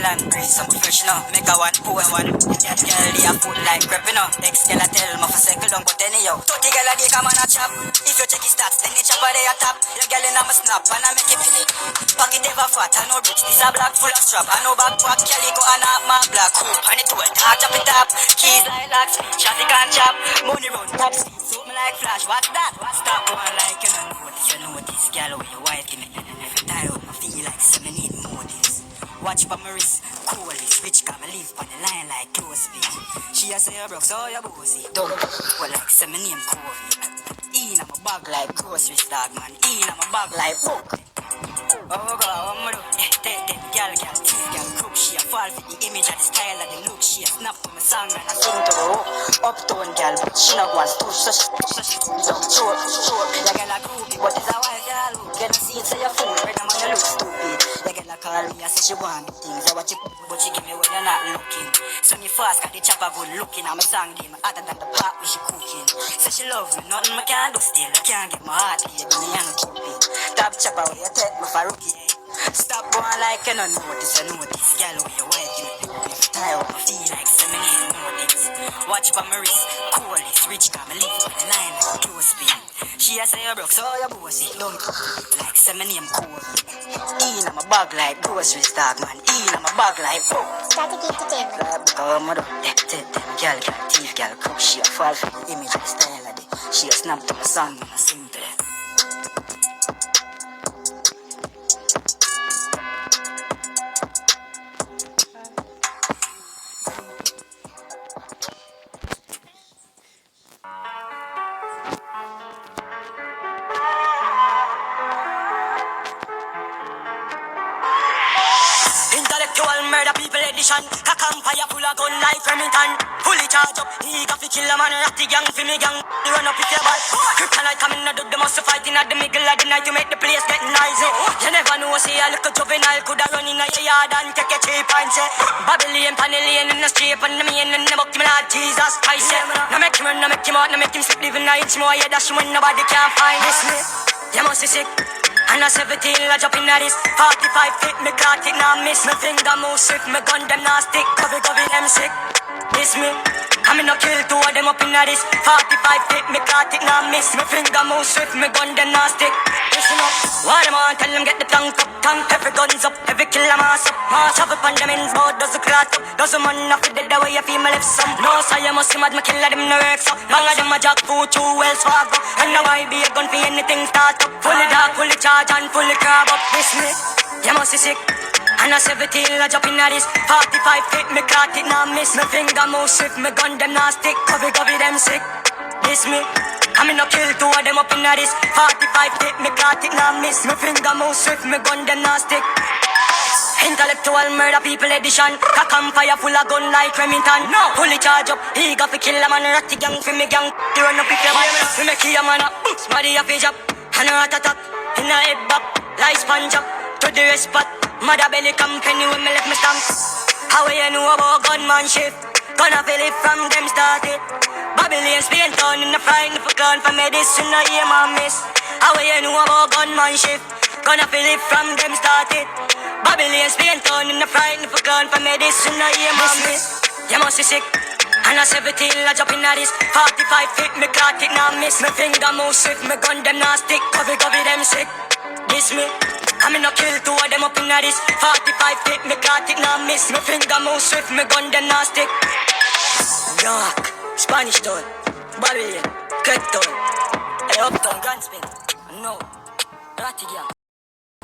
Babylon, grease some professional. Make a one pose one. That girl they a foot like creeping up. Ex girl a tell me for circle down, but anyhow. 30 girl a day come on a chop. If you check his stats, then the chopper they a top. Your girl in a my snap and I make it fit. Pocket never fat, I no rich. This a black full of strap. I no backpack, calico and a my black hoop. And it will touch up it up. Keys like lock, speed, chatty can't chop. Money run top speed, something like flash. What's that? What's that one like? You know this girl with your wife give me. Tie up, I feel like some need more this. Watch by my wrist, cool this. Rich got me leave on the line like close feet. She a say you broke, so you bossy. Don't well like some name Kobe. In my bag like groceries dog man. In my bag like book. Oh God, what me do? Take girl, tease girl, crook. She a fall for the image and the style and the look. She a snap to my song and I sing to the hook. Uptown girl, but she not wants to. So she don't choke. The girl a groupie, but it's a wild girl. Get a seat, say you fool. Right now man, you look stupid. The girl a call me, I say she want me things. I watch you, but she give me when you're not looking. So me fast, cause the chopper good looking. I'm a song game, hotter than the pot when she cooking. Say she love me, nothing I can't do still. I can't get my heart here, but me ain't keeping. Top chopper, where you take me for rookie. Stop going like you don't notice, I notice. Girl, where you working? If you tie up, I feel like some ain't notice. Watch for my wrist, cool this. Rich got me leave on the line like close spin. She a say you broke, so you bossy. Don't like some name Kobe. In my bag like groceries dog man. In my bag like book. Strategy entertainment. Because I'm a girl, thief girl, cook. She a fall for the image and the style of it. She a snap to my song and I sing to it. Intellectual murder people edition. Cock and fire full of gun like Remington. Fully charge up, he got fi kill a man. Ratty gang fi me gang. You run up with your ball. Kryptonite coming out of the muscle fighting at the middle of the night to make the place get noisy. You never know, say a little juvenile coulda run in a yard and take a cheap and say Babylon, Panellian in the street and the man in the book to me Lord Jesus Christ. No make him run, no make him out, no make him sleep living a inch more. Yeah, that's when nobody can find this me. You must be sick. And a 17, I jump in at this 45 feet, me caught it, now miss. Me finger move swift, me gun them now stick. Covey, them sick. This me, I'm in a kill two of them up in at this 45 feet, me caught it, now miss. Me finger move swift, me gun them now stick. Listen up, what them on, tell them get the tank up. Tank, every guns up, every kill a mass up. Mass up upon them in board, does the clot up. Does the man off it dead the way you feel my left some. No, so you must see mad, me kill them no works up. Bang of them a jack food, 2 wells swag up. And now I be a gun for anything start up. Fully dark, fully charge and fully crab up. This me, you must be sick. And a 17, I jump in at this 45 feet, me caught it, now miss. Me finger move swift, me gun them now stick. Covey, them sick. This me, I'm in a kill two of them up in at this 45 feet, me caught it, now miss. Me finger move swift, me gun them now stick. Intellectual murder people edition. Cock and fire full of gun like Remington. No, fully charge up, he got to kill a man. Ratty gang for me gang. They run up with your body. We make you a man up, body up his up. And a heart attack, in a head back. Like sponge up, to the rest spot. Mother belly company when me left me stamp. How you know about gunmanship? Gonna feel it from them started. Babylon, Spain town in the frightened for gun for medicine, no aim and miss. How you know about gunmanship? Gonna feel it from them started. Babylon, Spain town in the frightened for gun for medicine, no aim and miss. You must be sick. And a 17, I jump in at this 45 feet, me caught it, now miss. Me finger move swift, me gun them now stick. Covey, them sick. This me, I'm in a kill two of them up in at this 45 feet, me caught it, now miss. Me finger move swift, me gun them now stick. York, Spanish town, Babylon, Craig town, Uptown, Grand Spin, no, Ratty gang.